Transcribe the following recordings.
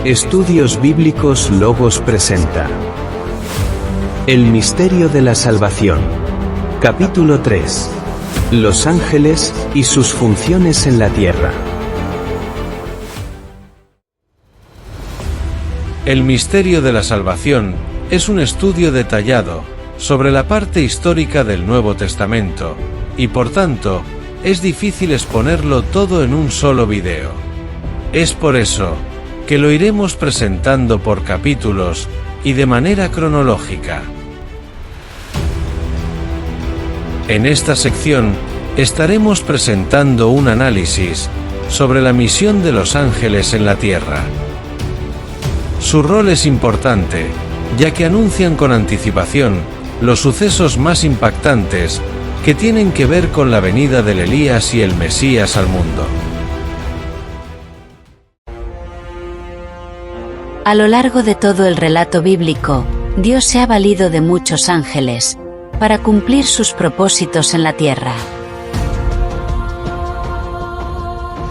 Estudios Bíblicos Logos presenta El misterio de la salvación. Capítulo 3. Los ángeles y sus funciones en la tierra. El misterio de la salvación es un estudio detallado sobre la parte histórica del Nuevo Testamento, y por tanto, es difícil exponerlo todo en un solo video. Es por eso que lo iremos presentando por capítulos y de manera cronológica. En esta sección estaremos presentando un análisis sobre la misión de los ángeles en la tierra. Su rol es importante, ya que anuncian con anticipación los sucesos más impactantes que tienen que ver con la venida del Elías y el Mesías al mundo. A lo largo de todo el relato bíblico, Dios se ha valido de muchos ángeles para cumplir sus propósitos en la tierra.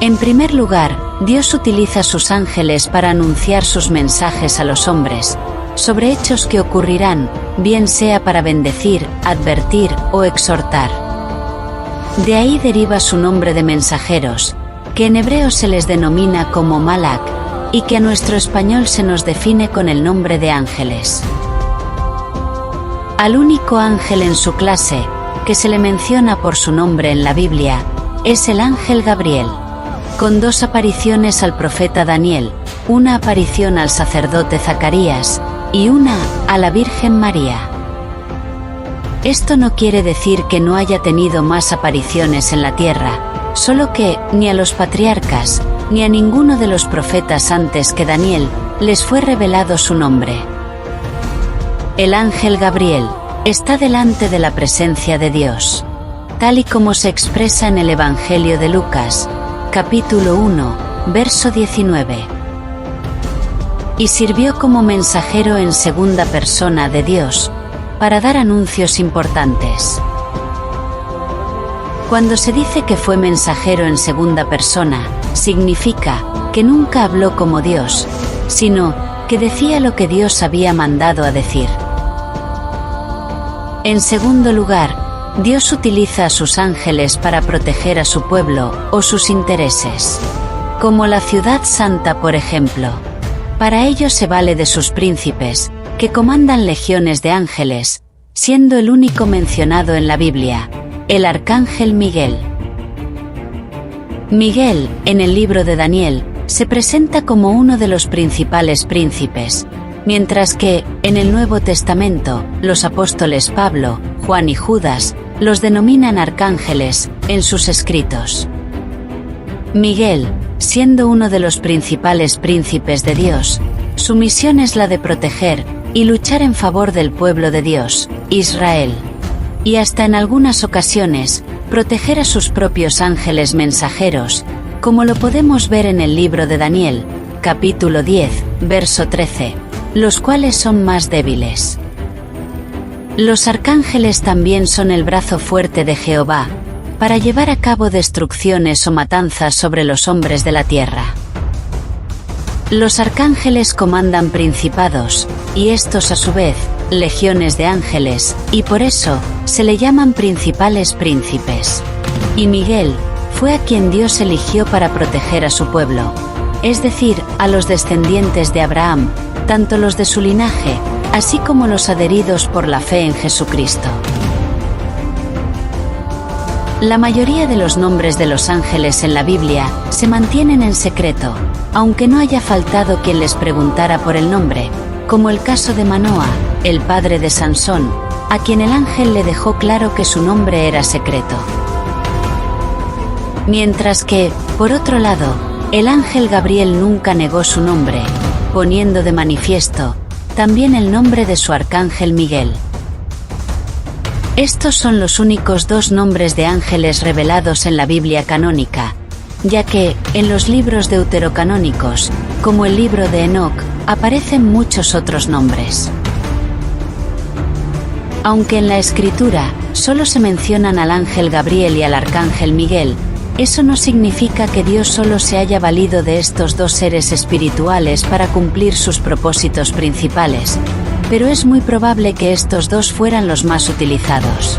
En primer lugar, Dios utiliza sus ángeles para anunciar sus mensajes a los hombres, sobre hechos que ocurrirán, bien sea para bendecir, advertir o exhortar. De ahí deriva su nombre de mensajeros, que en hebreo se les denomina como Malak, y que a nuestro español se nos define con el nombre de ángeles. Al único ángel en su clase, que se le menciona por su nombre en la Biblia, es el ángel Gabriel, con dos apariciones al profeta Daniel, una aparición al sacerdote Zacarías, y una a la Virgen María. Esto no quiere decir que no haya tenido más apariciones en la tierra, solo que ni a los patriarcas, ni a ninguno de los profetas antes que Daniel, les fue revelado su nombre. El ángel Gabriel está delante de la presencia de Dios, tal y como se expresa en el Evangelio de Lucas, capítulo 1, verso 19. Y sirvió como mensajero en segunda persona de Dios, para dar anuncios importantes. Cuando se dice que fue mensajero en segunda persona, significa que nunca habló como Dios, sino que decía lo que Dios había mandado a decir. En segundo lugar, Dios utiliza a sus ángeles para proteger a su pueblo o sus intereses, como la ciudad santa, por ejemplo. Para ello se vale de sus príncipes, que comandan legiones de ángeles, siendo el único mencionado en la Biblia, el arcángel Miguel. Miguel, en el libro de Daniel, se presenta como uno de los principales príncipes, mientras que, en el Nuevo Testamento, los apóstoles Pablo, Juan y Judas, los denominan arcángeles, en sus escritos. Miguel, siendo uno de los principales príncipes de Dios, su misión es la de proteger y luchar en favor del pueblo de Dios, Israel. Y hasta en algunas ocasiones, proteger a sus propios ángeles mensajeros, como lo podemos ver en el libro de Daniel, capítulo 10, verso 13, los cuales son más débiles. Los arcángeles también son el brazo fuerte de Jehová, para llevar a cabo destrucciones o matanzas sobre los hombres de la tierra. Los arcángeles comandan principados, y estos a su vez, legiones de ángeles, y por eso, se le llaman principales príncipes. Y Miguel, fue a quien Dios eligió para proteger a su pueblo, es decir, a los descendientes de Abraham, tanto los de su linaje, así como los adheridos por la fe en Jesucristo. La mayoría de los nombres de los ángeles en la Biblia se mantienen en secreto, aunque no haya faltado quien les preguntara por el nombre, como el caso de Manoa, el padre de Sansón, a quien el ángel le dejó claro que su nombre era secreto. Mientras que, por otro lado, el ángel Gabriel nunca negó su nombre, poniendo de manifiesto también el nombre de su arcángel Miguel. Estos son los únicos dos nombres de ángeles revelados en la Biblia canónica, ya que, en los libros deuterocanónicos, como el libro de Enoc, aparecen muchos otros nombres. Aunque en la Escritura solo se mencionan al ángel Gabriel y al arcángel Miguel, eso no significa que Dios solo se haya valido de estos dos seres espirituales para cumplir sus propósitos principales, pero es muy probable que estos dos fueran los más utilizados.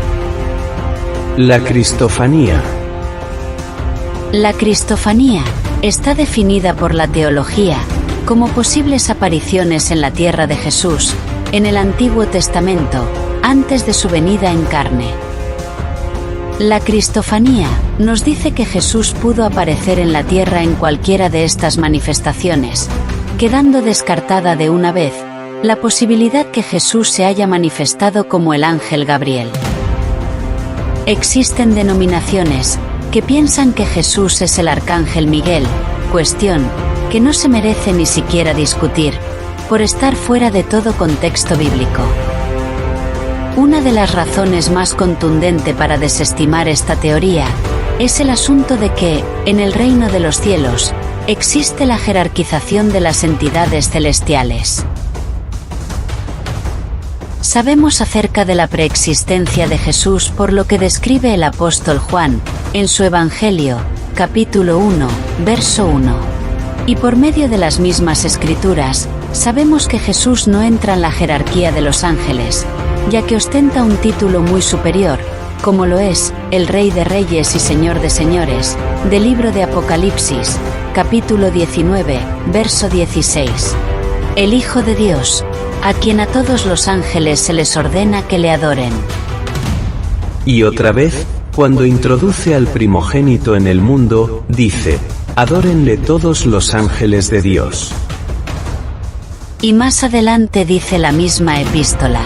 La cristofanía. La cristofanía está definida por la teología como posibles apariciones en la tierra de Jesús, en el Antiguo Testamento, antes de su venida en carne. La cristofanía nos dice que Jesús pudo aparecer en la tierra en cualquiera de estas manifestaciones, quedando descartada de una vez la posibilidad que Jesús se haya manifestado como el ángel Gabriel. Existen denominaciones que piensan que Jesús es el arcángel Miguel, cuestión que no se merece ni siquiera discutir, por estar fuera de todo contexto bíblico. Una de las razones más contundentes para desestimar esta teoría es el asunto de que, en el reino de los cielos, existe la jerarquización de las entidades celestiales. Sabemos acerca de la preexistencia de Jesús por lo que describe el apóstol Juan, en su Evangelio, capítulo 1, verso 1. Y por medio de las mismas escrituras, sabemos que Jesús no entra en la jerarquía de los ángeles, ya que ostenta un título muy superior, como lo es, el Rey de Reyes y Señor de Señores, del libro de Apocalipsis, capítulo 19, verso 16. El Hijo de Dios, a quien a todos los ángeles se les ordena que le adoren. Y otra vez, cuando introduce al primogénito en el mundo, dice, adórenle todos los ángeles de Dios. Y más adelante dice la misma epístola.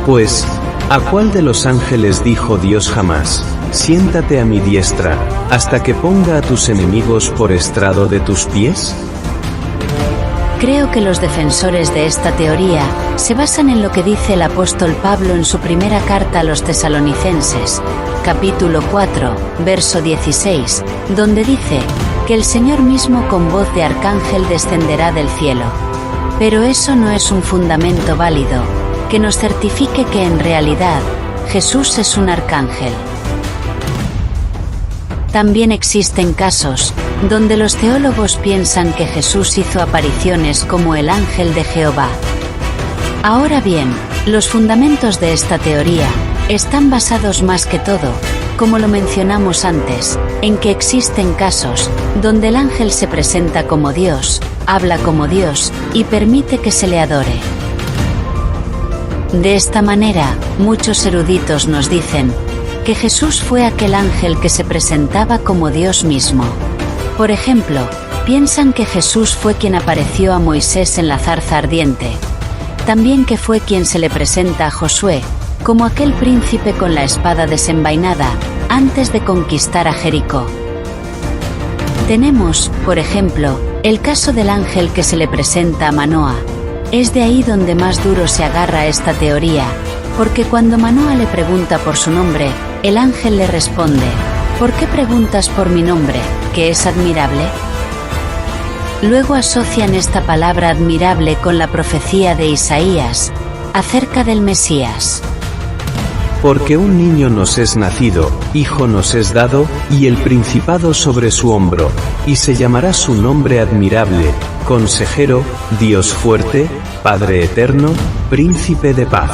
Pues, ¿a cuál de los ángeles dijo Dios jamás, siéntate a mi diestra, hasta que ponga a tus enemigos por estrado de tus pies? Creo que los defensores de esta teoría se basan en lo que dice el apóstol Pablo en su primera carta a los tesalonicenses, capítulo 4, verso 16, donde dice que el Señor mismo con voz de arcángel descenderá del cielo. Pero eso no es un fundamento válido que nos certifique que en realidad Jesús es un arcángel. También existen casos donde los teólogos piensan que Jesús hizo apariciones como el ángel de Jehová. Ahora bien, los fundamentos de esta teoría están basados más que todo, como lo mencionamos antes, en que existen casos donde el ángel se presenta como Dios, habla como Dios y permite que se le adore. De esta manera, muchos eruditos nos dicen que Jesús fue aquel ángel que se presentaba como Dios mismo. Por ejemplo, piensan que Jesús fue quien apareció a Moisés en la zarza ardiente. También que fue quien se le presenta a Josué, como aquel príncipe con la espada desenvainada, antes de conquistar a Jericó. Tenemos, por ejemplo, el caso del ángel que se le presenta a Manoa. Es de ahí donde más duro se agarra esta teoría, porque cuando Manoa le pregunta por su nombre, el ángel le responde, ¿por qué preguntas por mi nombre, que es admirable? Luego asocian esta palabra admirable con la profecía de Isaías, acerca del Mesías. Porque un niño nos es nacido, hijo nos es dado, y el principado sobre su hombro, y se llamará su nombre admirable, consejero, Dios fuerte, Padre eterno, príncipe de paz.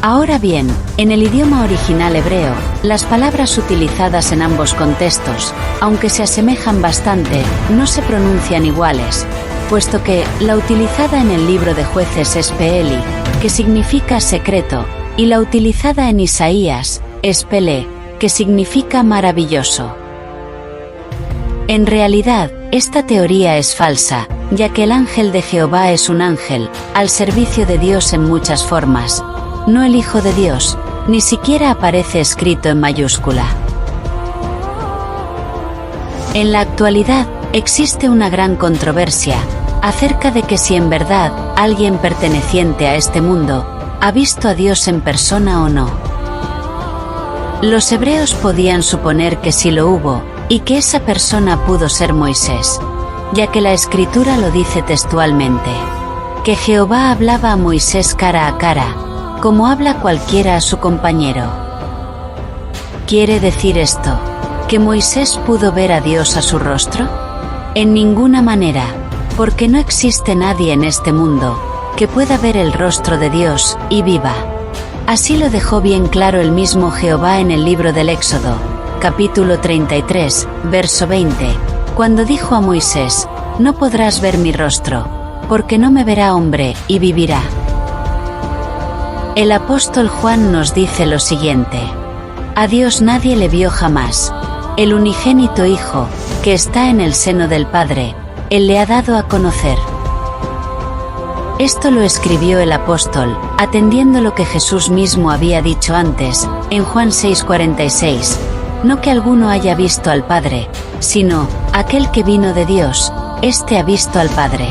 Ahora bien, en el idioma original hebreo, las palabras utilizadas en ambos contextos, aunque se asemejan bastante, no se pronuncian iguales, puesto que la utilizada en el libro de Jueces es Peeli, que significa secreto, y la utilizada en Isaías es Pelé, que significa maravilloso. En realidad, esta teoría es falsa, ya que el ángel de Jehová es un ángel, al servicio de Dios en muchas formas. No el Hijo de Dios, ni siquiera aparece escrito en mayúscula. En la actualidad, existe una gran controversia acerca de que si en verdad alguien perteneciente a este mundo ha visto a Dios en persona o no. Los hebreos podían suponer que sí lo hubo, y que esa persona pudo ser Moisés, ya que la Escritura lo dice textualmente, que Jehová hablaba a Moisés cara a cara, como habla cualquiera a su compañero. ¿Quiere decir esto que Moisés pudo ver a Dios a su rostro? En ninguna manera, porque no existe nadie en este mundo que pueda ver el rostro de Dios y viva. Así lo dejó bien claro el mismo Jehová en el libro del Éxodo, capítulo 33, verso 20, cuando dijo a Moisés: no podrás ver mi rostro, porque no me verá hombre y vivirá. El apóstol Juan nos dice lo siguiente: a Dios nadie le vio jamás. El unigénito Hijo, que está en el seno del Padre, Él le ha dado a conocer. Esto lo escribió el apóstol, atendiendo lo que Jesús mismo había dicho antes, en Juan 6:46, no que alguno haya visto al Padre, sino, aquel que vino de Dios, éste ha visto al Padre.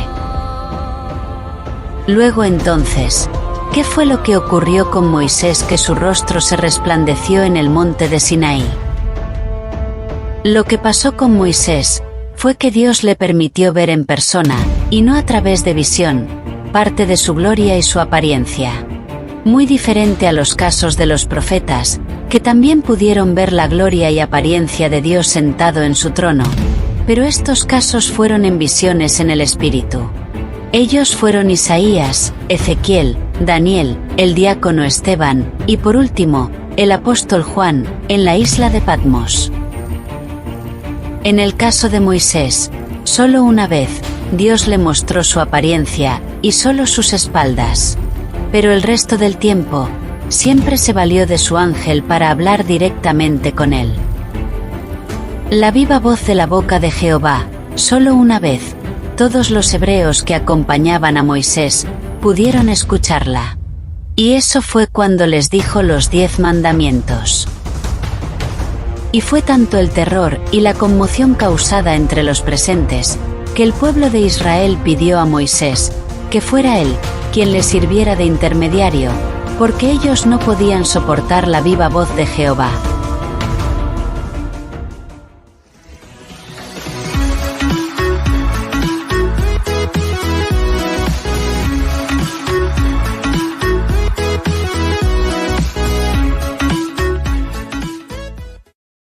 Luego entonces, ¿qué fue lo que ocurrió con Moisés que su rostro se resplandeció en el monte de Sinaí? Lo que pasó con Moisés fue que Dios le permitió ver en persona, y no a través de visión, parte de su gloria y su apariencia. Muy diferente a los casos de los profetas, que también pudieron ver la gloria y apariencia de Dios sentado en su trono, pero estos casos fueron en visiones en el Espíritu. Ellos fueron Isaías, Ezequiel, Daniel, el diácono Esteban, y por último, el apóstol Juan, en la isla de Patmos. En el caso de Moisés, solo una vez, Dios le mostró su apariencia, y solo sus espaldas. Pero el resto del tiempo, siempre se valió de su ángel para hablar directamente con él. La viva voz de la boca de Jehová, solo una vez, todos los hebreos que acompañaban a Moisés, pudieron escucharla. Y eso fue cuando les dijo los 10 mandamientos. Y fue tanto el terror y la conmoción causada entre los presentes, que el pueblo de Israel pidió a Moisés, que fuera él, quien les sirviera de intermediario, porque ellos no podían soportar la viva voz de Jehová.